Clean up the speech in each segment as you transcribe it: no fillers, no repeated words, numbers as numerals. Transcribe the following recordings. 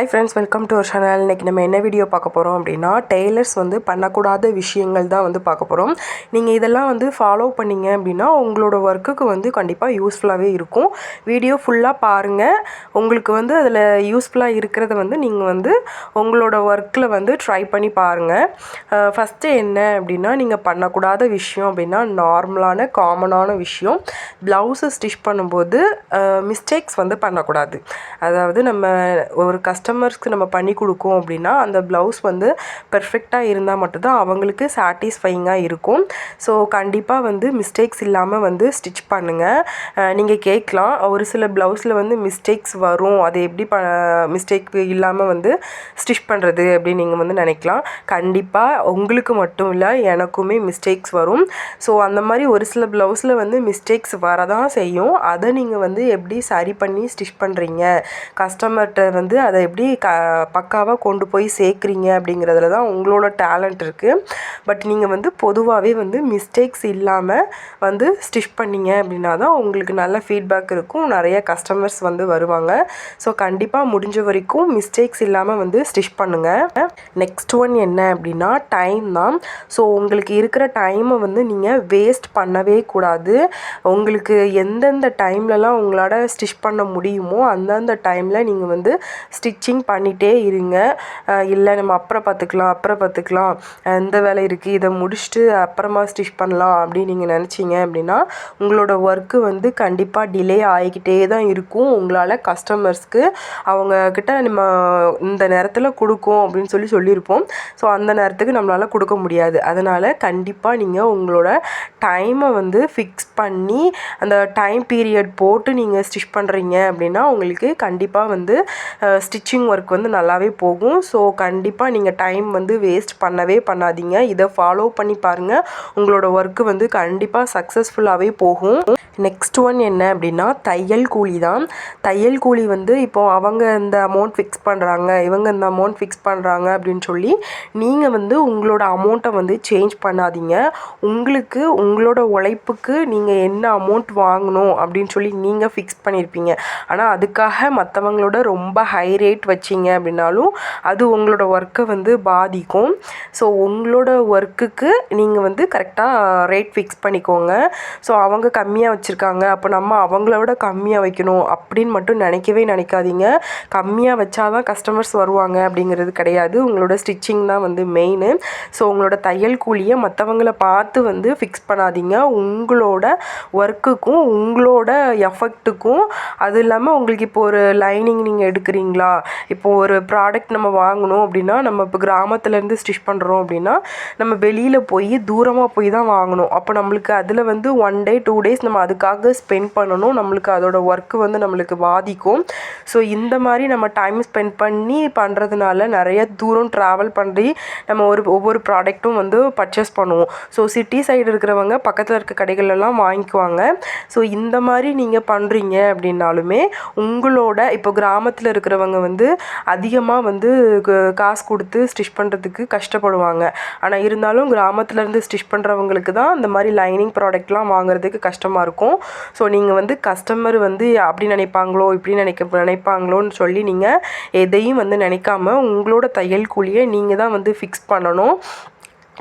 Hi friends, welcome to our channel. இன்றைக்கி நம்ம என்ன வீடியோ பார்க்க போகிறோம் அப்படின்னா, டெய்லர்ஸ் வந்து பண்ணக்கூடாத விஷயங்கள் தான் வந்து பார்க்க போகிறோம். நீங்கள் இதெல்லாம் வந்து ஃபாலோ பண்ணிங்க அப்படின்னா உங்களோட ஒர்க்குக்கு வந்து கண்டிப்பாக யூஸ்ஃபுல்லாகவே இருக்கும். வீடியோ ஃபுல்லாக பாருங்கள். உங்களுக்கு வந்து அதில் யூஸ்ஃபுல்லாக இருக்கிறத வந்து நீங்கள் வந்து உங்களோட ஒர்க்கில் வந்து ட்ரை பண்ணி பாருங்கள். ஃபஸ்ட்டு என்ன அப்படின்னா, நீங்கள் பண்ணக்கூடாத விஷயம் அப்படின்னா நார்மலான காமனான விஷயம், ப்ளவுஸை ஸ்டிச் பண்ணும்போது மிஸ்டேக்ஸ் வந்து பண்ணக்கூடாது. அதாவது நம்ம ஒரு கஸ்டமர்ஸ்க்கு நம்ம பண்ணி கொடுக்கோம் அப்படின்னா அந்த ப்ளவுஸ் வந்து பெர்ஃபெக்டாக இருந்தால் மட்டும்தான் அவங்களுக்கு சாட்டிஸ்ஃபையிங்காக இருக்கும். ஸோ கண்டிப்பாக வந்து மிஸ்டேக்ஸ் இல்லாமல் வந்து ஸ்டிச் பண்ணுங்கள். நீங்கள் கேட்கலாம், ஒரு சில ப்ளவுஸில் வந்து மிஸ்டேக்ஸ் வரும், அது எப்படி மிஸ்டேக் இல்லாமல் வந்து ஸ்டிச் பண்ணுறது அப்படின்னு நீங்கள் வந்து நினைக்கலாம். கண்டிப்பாக உங்களுக்கு மட்டும் இல்லை, எனக்குமே மிஸ்டேக்ஸ் வரும். ஸோ அந்த மாதிரி ஒரு சில ப்ளவுஸில் வந்து மிஸ்டேக்ஸ் வரதான் செய்யும். அதை நீங்கள் வந்து எப்படி சரி பண்ணி ஸ்டிச் பண்ணுறீங்க, கஸ்டமர்கிட்ட வந்து அதை எப்படி பக்காவாக கொண்டு போய் சேர்க்குறீங்க அப்படிங்கிறதுல தான் உங்களோட டேலண்ட் இருக்குது. பட் நீங்கள் வந்து பொதுவாகவே வந்து மிஸ்டேக்ஸ் இல்லாமல் வந்து ஸ்டிச் பண்ணிங்க அப்படின்னா தான் உங்களுக்கு நல்ல ஃபீட்பேக் இருக்கும், நிறைய கஸ்டமர்ஸ் வந்து வருவாங்க. ஸோ கண்டிப்பாக முடிஞ்ச வரைக்கும் மிஸ்டேக்ஸ் இல்லாமல் வந்து ஸ்டிச் பண்ணுங்கள். நெக்ஸ்ட் ஒன் என்ன அப்படின்னா டைம் தான். ஸோ உங்களுக்கு இருக்கிற டைமை வந்து நீங்கள் வேஸ்ட் பண்ணவே கூடாது. உங்களுக்கு எந்தெந்த டைம்லலாம் உங்களால் ஸ்டிச் பண்ண முடியுமோ அந்தந்த டைமில் நீங்கள் வந்து ஸ்டிச்சிங் பண்ணிகிட்டே இருங்க. இல்லை நம்ம அப்புறம் பார்த்துக்கலாம், இந்த வேலை இருக்குது, இதை முடிச்சுட்டு அப்புறமா ஸ்டிச் பண்ணலாம் அப்படின்னு நீங்கள் நினச்சிங்க அப்படின்னா உங்களோட ஒர்க்கு வந்து கண்டிப்பாக டிலே ஆகிக்கிட்டே தான் இருக்கும். உங்களால் கஸ்டமர்ஸ்க்கு அவங்கக்கிட்ட நம்ம இந்த நேரத்தில் கொடுக்கும் அப்படின்னு சொல்லியிருப்போம். ஸோ அந்த நேரத்துக்கு நம்மளால் கொடுக்க முடியாது. அதனால் கண்டிப்பாக நீங்கள் உங்களோட டைமை வந்து ஃபிக்ஸ் பண்ணி அந்த டைம் பீரியட் போட்டு நீங்கள் ஸ்டிச் பண்ணுறீங்க அப்படின்னா உங்களுக்கு கண்டிப்பாக வந்து ஸ்டிச்சிங் ஒர்க் வந்து நல்லாவே போகும். ஸோ கண்டிப்பாக நீங்கள் டைம் வந்து வேஸ்ட் பண்ணவே பண்ணாதீங்க. இதை ஃபாலோ பண்ணி பாருங்கள், உங்களோட ஒர்க்கு வந்து கண்டிப்பாக சக்ஸஸ்ஃபுல்லாகவே போகும். நெக்ஸ்ட் ஒன் என்ன அப்படின்னா தையல் கூலி தான். தையல் கூலி வந்து இப்போது அவங்க இந்த அமௌண்ட் ஃபிக்ஸ் பண்ணுறாங்க, இவங்க இந்த அமௌண்ட் ஃபிக்ஸ் பண்ணுறாங்க அப்படின்னு சொல்லி நீங்கள் வந்து உங்களோட அமௌண்ட்டை வந்து சேஞ்ச் பண்ணாதீங்க. உங்களுக்கு உங்களோட உழைப்புக்கு நீங்கள் என்ன அமௌண்ட் வாங்கணும் அப்படின்னு சொல்லி நீங்கள் ஃபிக்ஸ் பண்ணியிருப்பீங்க. ஆனால் அதுக்காக மற்றவங்களோட ரொம்ப ஹை ரேட் வச்சிங்க அப்படின்னாலும் அது உங்களோட ஒர்க்கை வந்து பாதிக்கும். ஸோ உங்களோட ஒர்க்குக்கு நீங்கள் வந்து கரெக்டாக ரேட் ஃபிக்ஸ் பண்ணிக்கோங்க. ஸோ அவங்க கம்மியாக வச்சுருக்காங்க, அப்போ நம்ம அவங்கள விட கம்மியாக வைக்கணும் அப்படின்னு மட்டும் நினைக்காதீங்க. கம்மியாக வச்சாதான் கஸ்டமர்ஸ் வருவாங்க அப்படிங்கிறது கிடையாது. உங்களோட ஸ்டிச்சிங் தான் வந்து மெயின். ஸோ உங்களோட தையல் கூலியை மற்றவங்களை பார்த்து வந்து ஃபிக்ஸ் பண்ணாதீங்க. உங்களோட ஒர்க்குக்கும் உங்களோட எஃபெக்ட்டுக்கும், அது இல்லாமல் உங்களுக்கு இப்போ ஒரு லைனிங் நீங்கள் எடுக்கிறீங்களா, இப்போது ஒரு ப்ராடக்ட் நம்ம வாங்கணும் அப்படின்னா நம்ம இப்போ கிராமத்துலேருந்து ஸ்டிச் பண்ணுறோம் அப்படின்னா நம்ம வெளியில் போய் தூரமாக போய் தான் வாங்கணும். அப்போ நம்மளுக்கு அதில் வந்து 1 day 2 days நம்ம அதுக்காக ஸ்பெண்ட் பண்ணணும். நம்மளுக்கு அதோட ஒர்க்கு வந்து நம்மளுக்கு பாதிக்கும். ஸோ இந்த மாதிரி நம்ம டைம் ஸ்பெண்ட் பண்ணி பண்ணுறதுனால நிறைய தூரம் ட்ராவல் பண்ணி நம்ம ஒவ்வொரு ப்ராடக்ட்டும் வந்து பர்ச்சேஸ் பண்ணுவோம். ஸோ சிட்டி சைடு இருக்கிறவங்க பக்கத்தில் இருக்க கடைகளெல்லாம் வாங்கிக்குவாங்க. ஸோ இந்த மாதிரி நீங்கள் பண்ணுறீங்க அப்படின்னாலுமே உங்களோட இப்போ கிராமத்தில் இருக்கிறவங்க வந்து அதிகமாக வந்து காசு கொடுத்து ஸ்டிச் பண்ணுறதுக்கு கஷ்டப்படுவாங்க. ஆனால் இருந்தாலும் கிராமத்துலேருந்து ஸ்டிச் பண்ணுறவங்களுக்கு தான் இந்த மாதிரி லைனிங் ப்ராடக்ட்லாம் வாங்குறதுக்கு கஷ்டமாக இருக்கும். ஸோ நீங்கள் வந்து கஸ்டமர் வந்து அப்படி நினைப்பாங்களோ இப்படி நினைப்பாங்களோன்னு சொல்லி நீங்கள் எதையும் வந்து நினைக்காம உங்களோட தையல் கூலியை நீங்கள் தான் வந்து ஃபிக்ஸ் பண்ணணும்.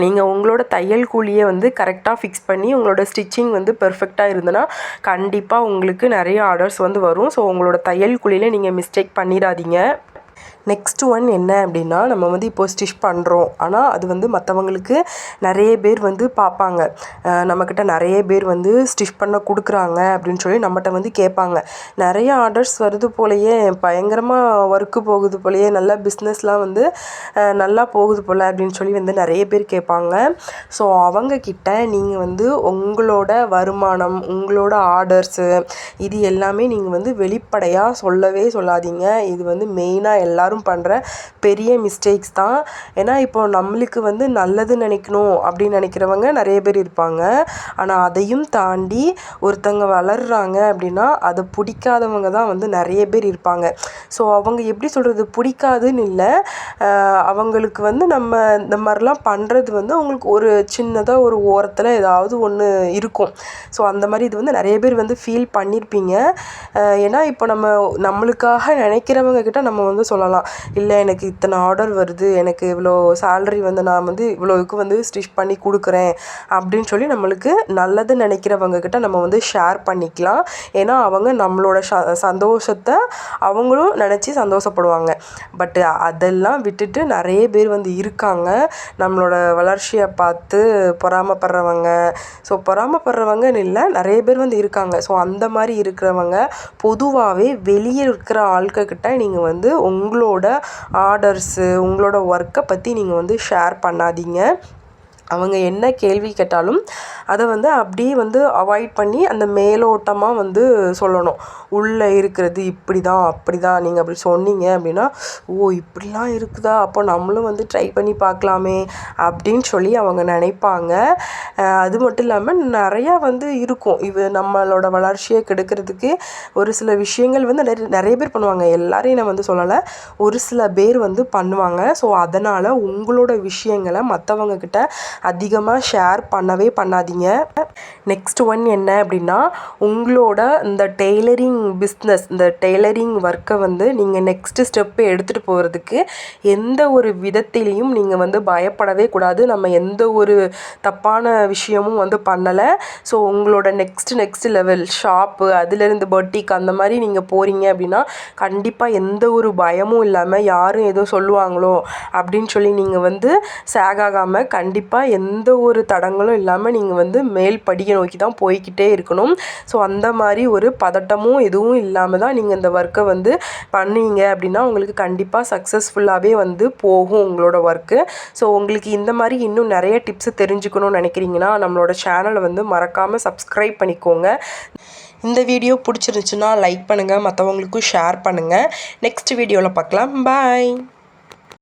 நீங்கள் உங்களோட தையல் கூலியை வந்து கரெக்டாக ஃபிக்ஸ் பண்ணி உங்களோட ஸ்டிச்சிங் வந்து பெர்ஃபெக்டாக இருந்ததுன்னா கண்டிப்பாக உங்களுக்கு நிறைய ஆர்டர்ஸ் வந்து வரும். ஸோ உங்களோட தையல் கூலியில் நீங்கள் மிஸ்டேக் பண்ணிடாதீங்க. நெக்ஸ்ட் ஒன் என்ன அப்படின்னா, நம்ம வந்து இப்போது ஸ்டிச் பண்ணுறோம், ஆனால் அது வந்து மற்றவங்களுக்கு நிறைய பேர் வந்து பார்ப்பாங்க, நம்மக்கிட்ட நிறைய பேர் வந்து ஸ்டிச் பண்ண கொடுக்குறாங்க அப்படின்னு சொல்லி நம்மகிட்ட வந்து கேட்பாங்க. நிறைய ஆர்டர்ஸ் வருது போலையே, பயங்கரமாக ஒர்க்கு போகுது போலையே, நல்லா பிஸ்னஸ்லாம் வந்து நல்லா போகுது போல் அப்படின்னு சொல்லி வந்து நிறைய பேர் கேட்பாங்க. ஸோ அவங்கக்கிட்ட நீங்கள் வந்து உங்களோட வருமானம், உங்களோட ஆர்டர்ஸு இது எல்லாமே நீங்கள் வந்து வெளிப்படையாக சொல்லவே சொல்லாதீங்க. இது வந்து மெயினாக எல்லாரும் பண்ணுற பெரிய மிஸ்டேக்ஸ் தான். ஏன்னா இப்போ நம்மளுக்கு வந்து நல்லது நினைக்கணும் அப்படின்னு நினைக்கிறவங்க நிறைய பேர் இருப்பாங்க. ஆனால் அதையும் தாண்டி ஒருத்தங்க வளர்கிறாங்க அப்படின்னா அதை பிடிக்காதவங்க தான் வந்து நிறைய பேர் இருப்பாங்க. ஸோ அவங்க எப்படி சொல்கிறது, பிடிக்காதுன்னு இல்லை, அவங்களுக்கு வந்து நம்ம இந்த மாதிரிலாம் பண்ணுறது வந்து அவங்களுக்கு ஒரு சின்னதாக ஒரு ஓரத்தில் ஏதாவது ஒன்று இருக்கும். ஸோ அந்த மாதிரி இது வந்து நிறைய பேர் வந்து ஃபீல் பண்ணியிருப்பீங்க. ஏன்னா இப்போ நம்மளுக்காக நினைக்கிறவங்க கிட்ட நம்ம வந்து சொல்லலாம், பண்ணிக்கலாம். இல்லை எனக்கு இத்தனை ஆர்டர் வருது, எனக்கு இவ்வளோ சேலரி வந்து நான் வந்து இவ்வளோவுக்கு வந்து ஸ்டிச் பண்ணி கொடுக்குறேன் அப்படின்னு சொல்லி நம்மளுக்கு நல்லது நினைக்கிறவங்க கிட்ட நம்ம வந்து ஷேர் பண்ணிக்கலாம். ஏன்னா அவங்க நம்மளோட சந்தோஷத்தை அவங்களும் நினச்சி சந்தோஷப்படுவாங்க. பட்டு அதெல்லாம் விட்டுட்டு நிறைய பேர் வந்து இருக்காங்க நம்மளோட வளர்ச்சியை பார்த்து பொறாமப்படுறவங்க. ஸோ பொறாமப்படுறவங்கன்னு இல்லை, நிறைய பேர் வந்து இருக்காங்க. ஸோ அந்த மாதிரி இருக்கிறவங்க பொதுவாகவே வெளியே இருக்கிற ஆட்கள்கிட்ட நீங்கள் வந்து உங்களோட ஆர்டர்ஸு உங்களோட ஒர்க்கை பற்றி நீங்கள் வந்து ஷேர் பண்ணாதீங்க. அவங்க என்ன கேள்வி கேட்டாலும் அதை வந்து அப்படியே வந்து அவாய்ட் பண்ணி அந்த மேலோட்டமாக வந்து சொல்லணும். உள்ளே இருக்கிறது இப்படி தான் அப்படி தான் நீங்கள் அப்படி சொன்னீங்க அப்படின்னா, ஓ இப்படிலாம் இருக்குதா, அப்போ நம்மளும் வந்து ட்ரை பண்ணி பார்க்கலாமே அப்படின்னு சொல்லி அவங்க நினைப்பாங்க. அது மட்டும் இல்லாமல் நிறையா வந்து இருக்கும், இது நம்மளோட வளர்ச்சியை கெடுக்கிறதுக்கு ஒரு சில விஷயங்கள் வந்து நிறைய பேர் பண்ணுவாங்க. எல்லாரையும் நான் வந்து சொல்லலை, ஒரு சில பேர் வந்து பண்ணுவாங்க. ஸோ அதனால் உங்களோட விஷயங்களை மற்றவங்க கிட்ட அதிகமாக ஷேர் பண்ணவே பண்ணாதீங்க. நெக்ஸ்ட் ஒன் என்ன அப்படின்னா, உங்களோட இந்த டெய்லரிங் பிஸ்னஸ், இந்த டெய்லரிங் ஒர்க்கை வந்து நீங்கள் நெக்ஸ்ட்டு ஸ்டெப்பு எடுத்துகிட்டு போகிறதுக்கு எந்த ஒரு விதத்திலையும் நீங்கள் வந்து பயப்படவே கூடாது. நம்ம எந்த ஒரு தப்பான விஷயமும் வந்து பண்ணலை. ஸோ உங்களோட நெக்ஸ்ட் லெவல் ஷாப்பு, அதுலேருந்து பொட்டிக் அந்த மாதிரி நீங்கள் போகிறீங்க அப்படின்னா கண்டிப்பாக எந்த ஒரு பயமும் இல்லாமல் யாரும் ஏதோ சொல்லுவாங்களோ அப்படின்னு சொல்லி நீங்கள் வந்து சேகாகாமல் கண்டிப்பாக எந்த ஒரு தடங்களும் இல்லாமல் நீங்கள் வந்து மேல் படியை நோக்கி தான் போய்கிட்டே இருக்கணும். ஸோ அந்த மாதிரி ஒரு பதட்டமும் எதுவும் இல்லாமல் தான் நீங்கள் இந்த ஒர்க்கை வந்து பண்ணீங்க அப்படின்னா உங்களுக்கு கண்டிப்பாக சக்ஸஸ்ஃபுல்லாகவே வந்து போகும் உங்களோட ஒர்க்கு. ஸோ உங்களுக்கு இந்த மாதிரி இன்னும் நிறைய டிப்ஸ் தெரிஞ்சுக்கணும்னு நினைக்கிறீங்கன்னா நம்மளோட சேனலை வந்து மறக்காமல் சப்ஸ்கிரைப் பண்ணிக்கோங்க. இந்த வீடியோ பிடிச்சிருந்துச்சுன்னா லைக் பண்ணுங்கள், மற்றவங்களுக்கும் ஷேர் பண்ணுங்கள். நெக்ஸ்ட் வீடியோவில் பார்க்கலாம். பாய்.